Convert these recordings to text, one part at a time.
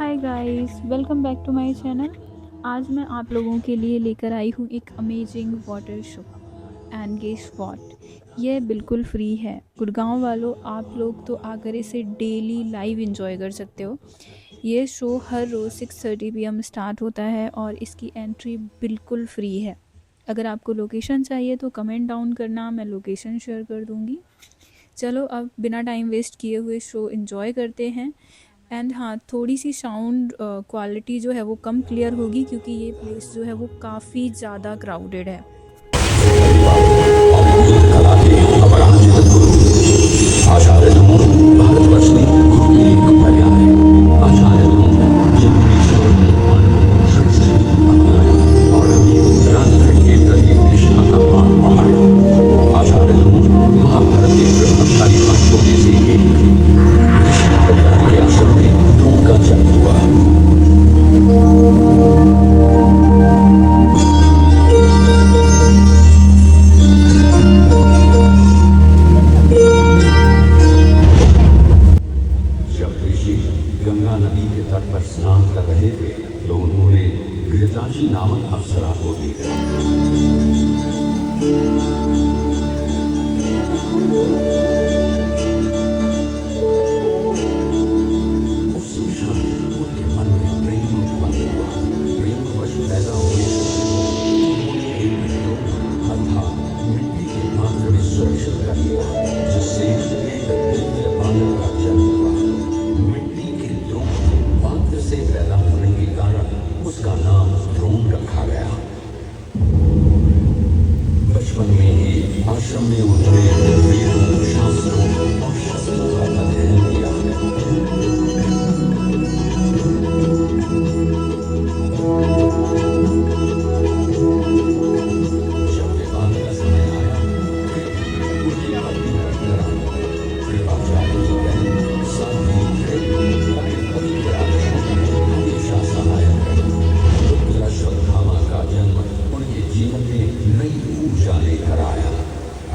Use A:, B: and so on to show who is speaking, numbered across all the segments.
A: Hi guys, welcome back to my channel. आज मैं आप लोगों के लिए लेकर आई हूँ एक amazing water show. And guess what, ये बिल्कुल फ्री है। गुड़गांव वालों, आप लोग तो आकर इसे डेली लाइव एंजॉय कर सकते हो। ये शो हर रोज़ 6:30 PM स्टार्ट होता है और इसकी एंट्री बिल्कुल फ्री है। अगर आपको लोकेशन चाहिए तो कमेंट डाउन करना, मैं लोकेशन शेयर कर दूँगी। चलो अब बिना टाइम वेस्ट किए हुए शो एंजॉय करते हैं। एंड हाँ, थोड़ी सी साउंड क्वालिटी जो है वो कम क्लियर होगी क्योंकि ये प्लेस जो है वो काफ़ी ज़्यादा क्राउडेड है।
B: गंगा नदी के तट पर स्नान कर रहे थे तो उन्होंने गिरजाची नामक अप्सरा को देखा। उस क्षण उनके मन में प्रेम उत्पन्न हुआ। प्रेमवश पैदा हुए उन्होंने एक लोक अर्थात मिट्टी के पात्र में सुरक्षित कर लिया, जिससे एक दिव्य बालक का जन्म हुआ। से पैदा होने के कारण उसका नाम द्रोण रखा गया। बचपन में ही आश्रम में उन्होंने वेदों, शास्त्रों और शस्त्रों का अध्ययन किया। जब विवाह का समय आया, उनकी पत्नी घर आई। कृपाचार्य जी बहन साथ ही अपने पति के हमेशा सहायक रहे। रुद्र अश्वत्थामा का जन्म उनके जीवन में नई ऊर्जा लेकर आया।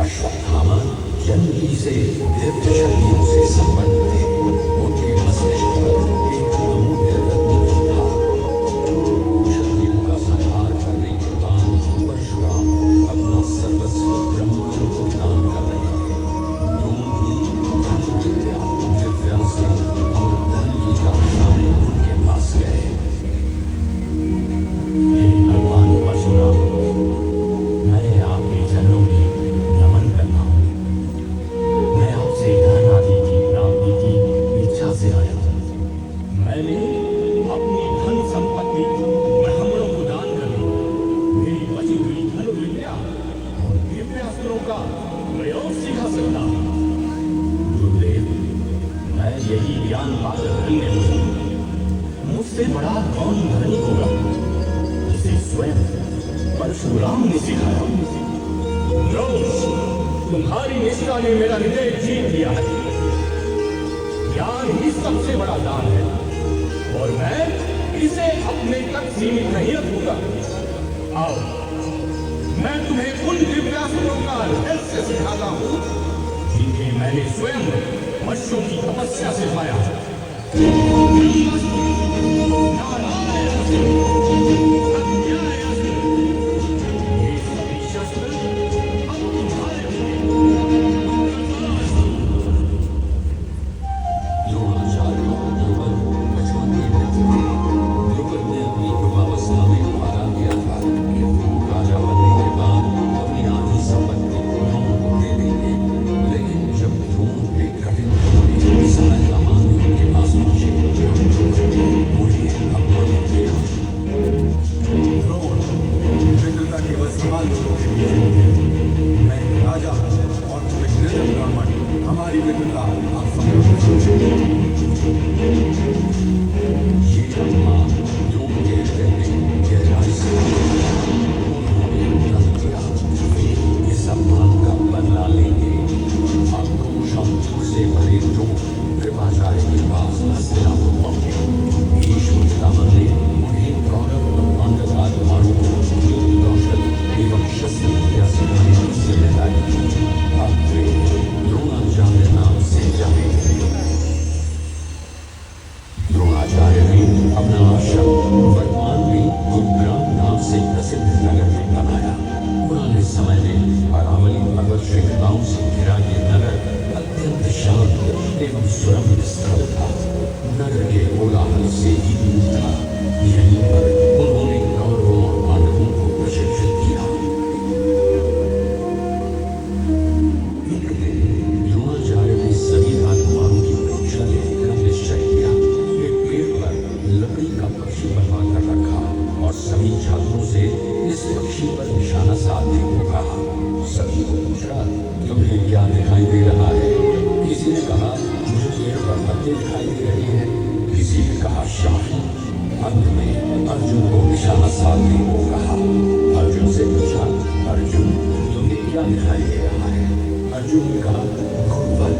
B: अश्वत्थामा जन्म ही से दिव्य शक्तियों से संपन्न थे। उनके मस्तिष्क पर एक अमूल्य रत्न था। शक्तियों का संहार करने के बाद परशुराम अपना सर्वस्व ब्रह्मांड को दान कर रहे थे। द्रोण भी धन विद्या, दिव्यास्त्र और धन की कामना में उनके पास गए। भगवान परशुराम, मैं आपके चरणों में नमन करता हूँ। मैं आपसे धन आदि की प्राप्ति की इच्छा से आया हूँ। मैंने अपनी धन संपत्ति ब्राह्मणों को दान कर दी। मेरी बची हुई धन विद्या और दिव्यास्त्रों का प्रयोग सिखा सकता हूँ। गुरुदेव, मैं यही ज्ञान पाकर धन्य हूँ। मुझसे बड़ा कौन धनी होगा जिसे स्वयं परशुराम ने सिखाया। तुम्हारी निष्ठा ने मेरा हृदय जीत लिया है। ज्ञान ही सबसे बड़ा दान है और मैं इसे अपने तक सीमित नहीं रखूंगा। आओ, मैं तुम्हें उन दिव्यास्त्रों का रहस्य सिखाता हूँ जिन्हें मैंने स्वयं वर्षों की तपस्या से पाया। समय का मान उनके पास पहुंचे। अपना आश्रम वर्तमान में गुरुग्राम नाम से प्रसिद्ध नगर में बनाया। पुराने समय में अरावली पर्वत श्रृंखलाओं से घिरा ये नगर अत्यंत शांत एवं सुरम्य स्थल था। नगर के कोलाहल से ही दूर था। यहीं पर उन्होंने कौरवों और पांडवों को प्रशिक्षित किया। एक दिन द्रोणाचार्य ने सभी राजकुमारों की परीक्षा लेने का निश्चय किया। एक पेड़ पर लकड़ी का पक्षी बनवा कर रखा और सभी छात्रों से इस पक्षी पर निशाना साधने को कहा। सभी को पूछा, तुम्हें क्या दिखाई दे रहा है? किसी ने कहा, मुझे पेड़ पर पत्ते दिखाई दे रहे हैं। किसी ने कहा, शाही। अंत में अर्जुन को निशाना साधने को कहा। अर्जुन से पूछा, अर्जुन तुम्हें क्या दिखाई दे रहा है? अर्जुन ने कहा, गुरुवर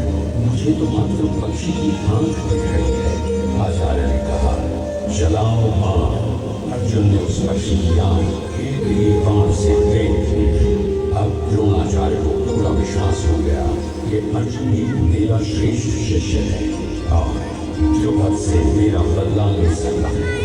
B: मुझे तो मात्र पक्षी की आंख दिख रही है। आचार्य ने कहा, चलाओ बाण। अर्जुन ने उस पक्षी की आंख एक बाण से फेंक दी। अब द्रोणाचार्य को पूरा विश्वास हो गया कि अर्जुन ही मेरा श्रेष्ठ शिष्य है और द्रुपद से मेरा बदला ले सकता है।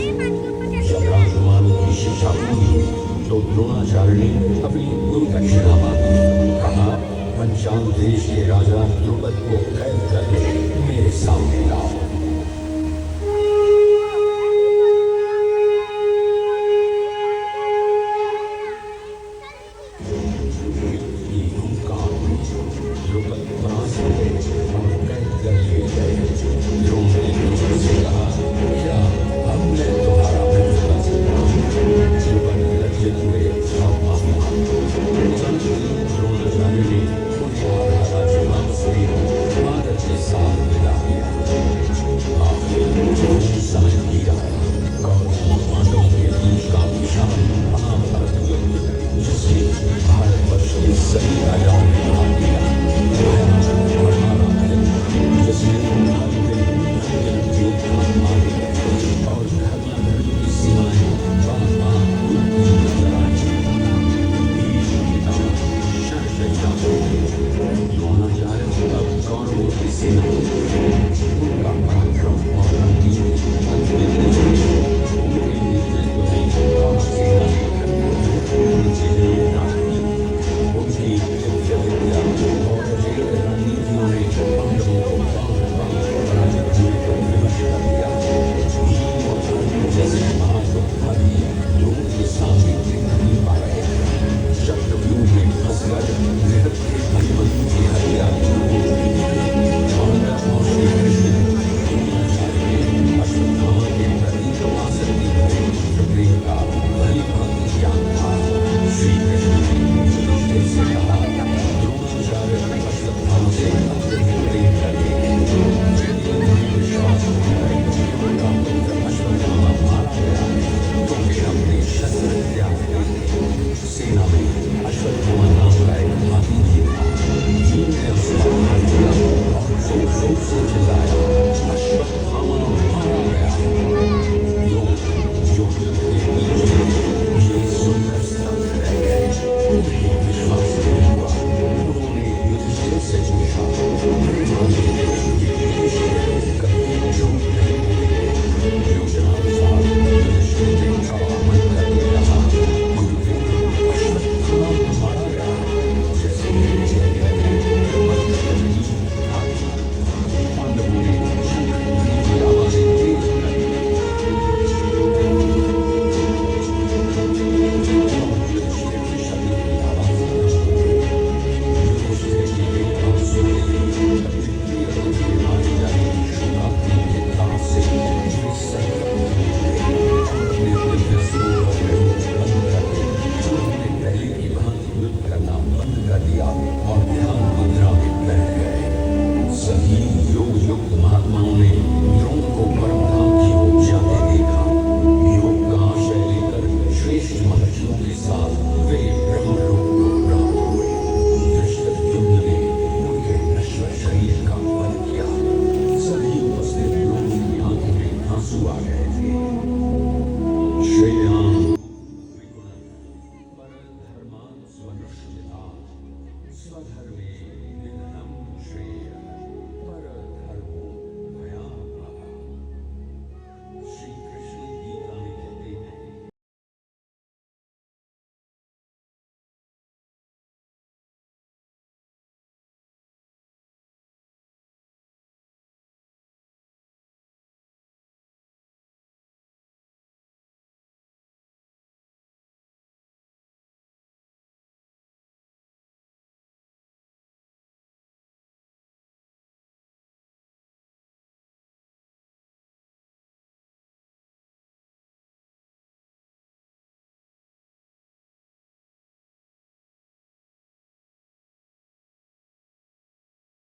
B: जब राजकुमारों की शिक्षा पूरी हुई तो द्रोणाचार्य ने अपनी गुरु दक्षिणा मांगी। कहा, पंचाल देश के राजा द्रुपद को कैद करके मेरे सामने लाओ।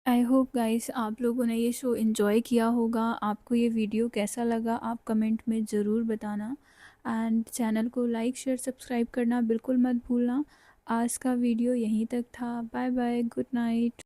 A: आई होप गाइस आप लोगों ने ये शो एंजॉय किया होगा। आपको ये वीडियो कैसा लगा आप कमेंट में ज़रूर बताना। एंड चैनल को लाइक शेयर सब्सक्राइब करना बिल्कुल मत भूलना। आज का वीडियो यहीं तक था। Bye bye, good night.